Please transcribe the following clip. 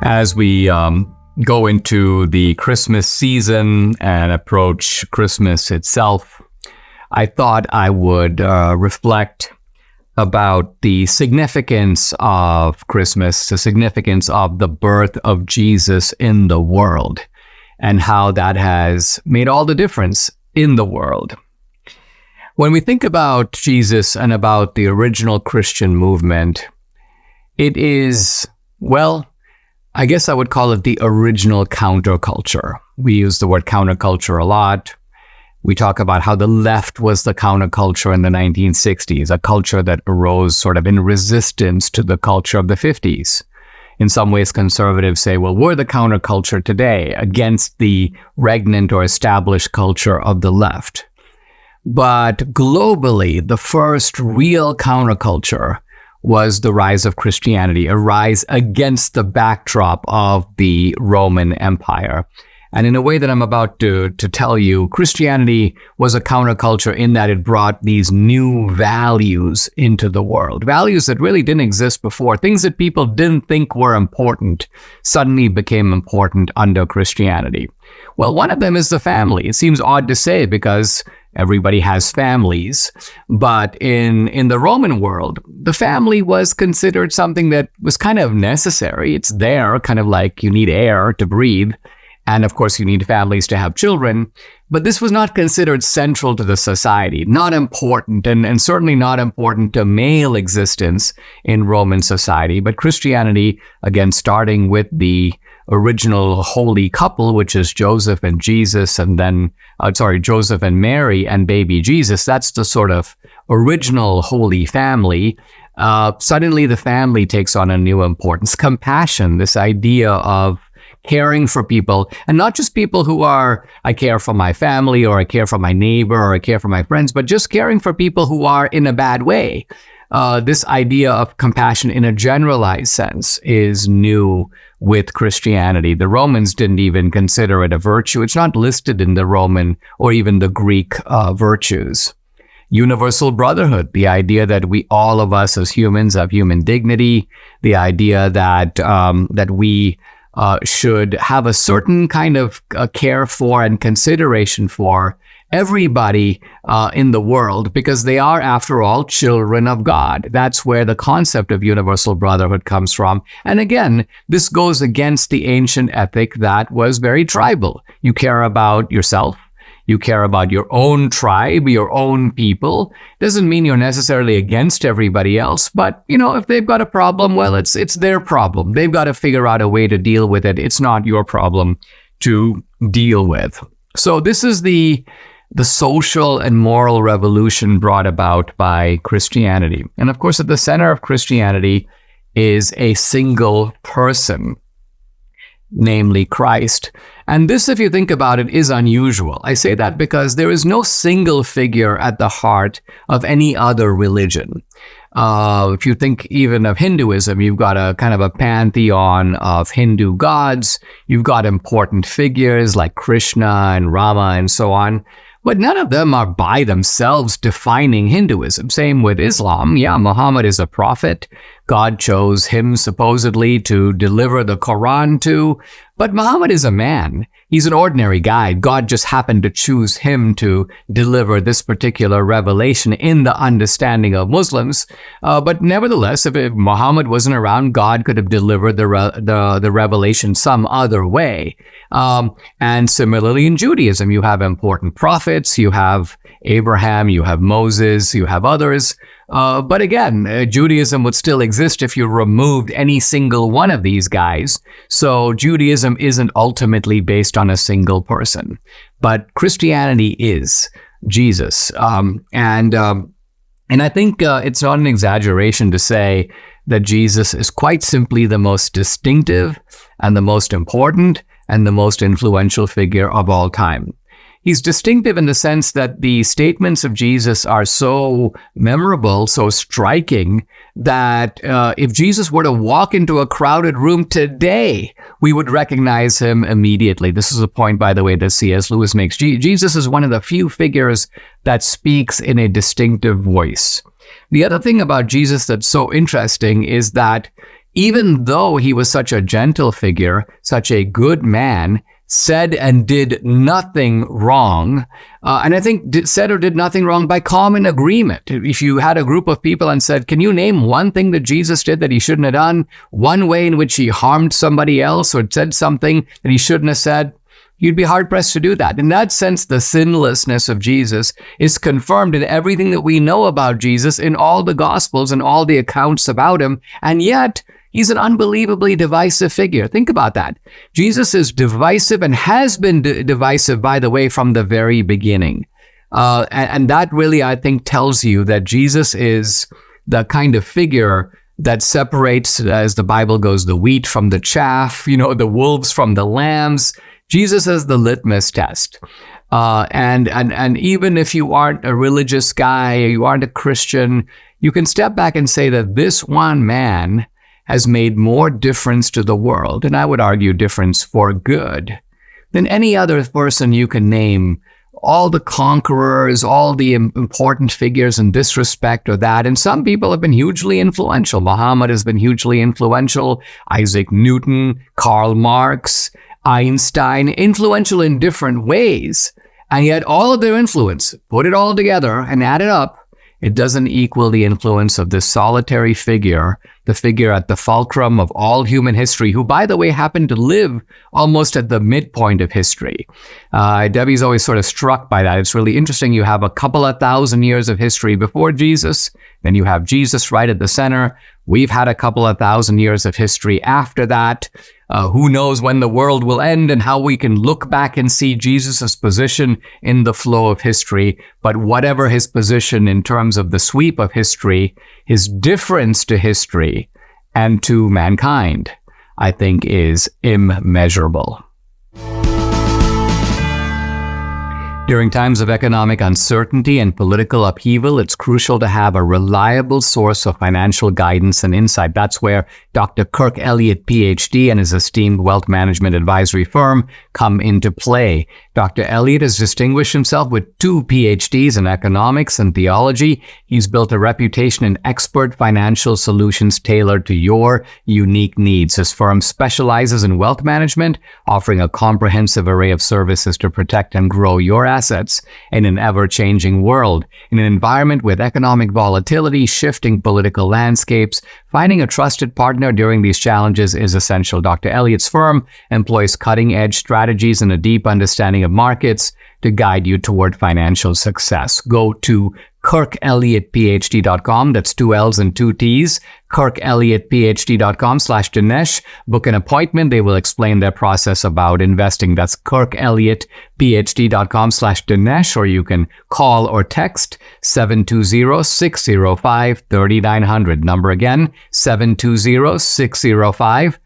As we go into the Christmas season and approach Christmas itself, I thought I would reflect about the significance of Christmas, the significance of the birth of Jesus in the world, and how that has made all the difference in the world. When we think about Jesus and about the original Christian movement, it is, well, I guess I would call it the original counterculture. We use the word counterculture a lot. We talk about how the left was the counterculture in the 1960s, a culture that arose sort of in resistance to the culture of the 50s. In some ways, conservatives say, well, we're the counterculture today against the regnant or established culture of the left. But globally, the first real counterculture was the rise of Christianity, a rise against the backdrop of the Roman Empire. And in a way that I'm about to tell you, Christianity was a counterculture in that it brought these new values into the world, values that really didn't exist before. Things that people didn't think were important suddenly became important under Christianity. Well, one of them is the family. It seems odd to say because everybody has families, but in the Roman world, the family was considered something that was kind of necessary. It's there, kind of like you need air to breathe. And of course, you need families to have children. But this was not considered central to the society, not important, and certainly not important to male existence in Roman society. But Christianity, again, starting with the original holy couple, which is Joseph and Jesus, and then, Joseph and Mary and baby Jesus, that's the sort of original holy family. Suddenly the family takes on a new importance. Compassion, this idea of caring for people, and not just people who are, I care for my family, or I care for my neighbor, or I care for my friends, but just caring for people who are in a bad way. This idea of compassion in a generalized sense is new with Christianity. The Romans didn't even consider it a virtue. It's not listed in the Roman or even the Greek virtues. Universal brotherhood, the idea that all of us as humans have human dignity, the idea that we should have a certain kind of care for and consideration for everybody in the world, because they are, after all, children of God. That's where the concept of universal brotherhood comes from. And again, this goes against the ancient ethic that was very tribal. You care about yourself. You care about your own tribe, your own people. Doesn't mean you're necessarily against everybody else, but, if they've got a problem, well, it's their problem. They've got to figure out a way to deal with it. It's not your problem to deal with. So this is the social and moral revolution brought about by Christianity. And of course, at the center of Christianity is a single person, namely Christ. And this, if you think about it, is unusual. I say that because there is no single figure at the heart of any other religion. If you think even of Hinduism, you've got a kind of a pantheon of Hindu gods. You've got important figures like Krishna and Rama and so on. But none of them are by themselves defining Hinduism. Same with Islam. Yeah, Muhammad is a prophet. God chose him supposedly to deliver the Quran to. But Muhammad is a man. He's an ordinary guy. God just happened to choose him to deliver this particular revelation in the understanding of Muslims. But nevertheless, if Muhammad wasn't around, God could have delivered the revelation some other way. And similarly in Judaism, you have important prophets, you have Abraham, you have Moses, you have others. But again, Judaism would still exist if you removed any single one of these guys. So Judaism isn't ultimately based on a single person, but Christianity is Jesus. And I think it's not an exaggeration to say that Jesus is quite simply the most distinctive and the most important and the most influential figure of all time. He's distinctive in the sense that the statements of Jesus are so memorable, so striking, that if Jesus were to walk into a crowded room today, we would recognize him immediately. This is a point, by the way, that C.S. Lewis makes. Jesus is one of the few figures that speaks in a distinctive voice. The other thing about Jesus that's so interesting is that even though he was such a gentle figure, such a good man, said and did nothing wrong. And I think said or did nothing wrong by common agreement. If you had a group of people and said, can you name one thing that Jesus did that he shouldn't have done? One way in which he harmed somebody else or said something that he shouldn't have said? You'd be hard-pressed to do that. In that sense, the sinlessness of Jesus is confirmed in everything that we know about Jesus, in all the Gospels and all the accounts about him. And yet, he's an unbelievably divisive figure. Think about that. Jesus is divisive and has been divisive, by the way, from the very beginning. And that really, I think, tells you that Jesus is the kind of figure that separates, as the Bible goes, the wheat from the chaff, the wolves from the lambs. Jesus is the litmus test. And even if you aren't a religious guy, you aren't a Christian, you can step back and say that this one man has made more difference to the world, and I would argue difference for good, than any other person you can name. All the conquerors, all the important figures in this respect or that. And some people have been hugely influential. Muhammad has been hugely influential. Isaac Newton, Karl Marx, Einstein, influential in different ways. And yet all of their influence, put it all together and add it up, it doesn't equal the influence of this solitary figure, the figure at the fulcrum of all human history, who, by the way, happened to live almost at the midpoint of history. Debbie's always sort of struck by that. It's really interesting. You have a couple of thousand years of history before Jesus, then you have Jesus right at the center. We've had a couple of thousand years of history after that. Who knows when the world will end and how we can look back and see Jesus' position in the flow of history. But whatever his position in terms of the sweep of history, his difference to history and to mankind, I think, is immeasurable. During times of economic uncertainty and political upheaval, it's crucial to have a reliable source of financial guidance and insight. That's where Dr. Kirk Elliott, PhD, and his esteemed wealth management advisory firm come into play. Dr. Elliott has distinguished himself with 2 PhDs in economics and theology. He's built a reputation in expert financial solutions tailored to your unique needs. His firm specializes in wealth management, offering a comprehensive array of services to protect and grow your assets in an ever-changing world. In an environment with economic volatility, shifting political landscapes, finding a trusted partner during these challenges is essential. Dr. Elliott's firm employs cutting-edge strategies and a deep understanding of markets to guide you toward financial success. Go to KirkElliottPhD.com. That's 2 L's and 2 T's. KirkElliottPhD.com/Dinesh. Book an appointment. They will explain their process about investing. That's KirkElliottPhD.com/Dinesh, or you can call or text 720-605-3900. Number again, 720-605-3900.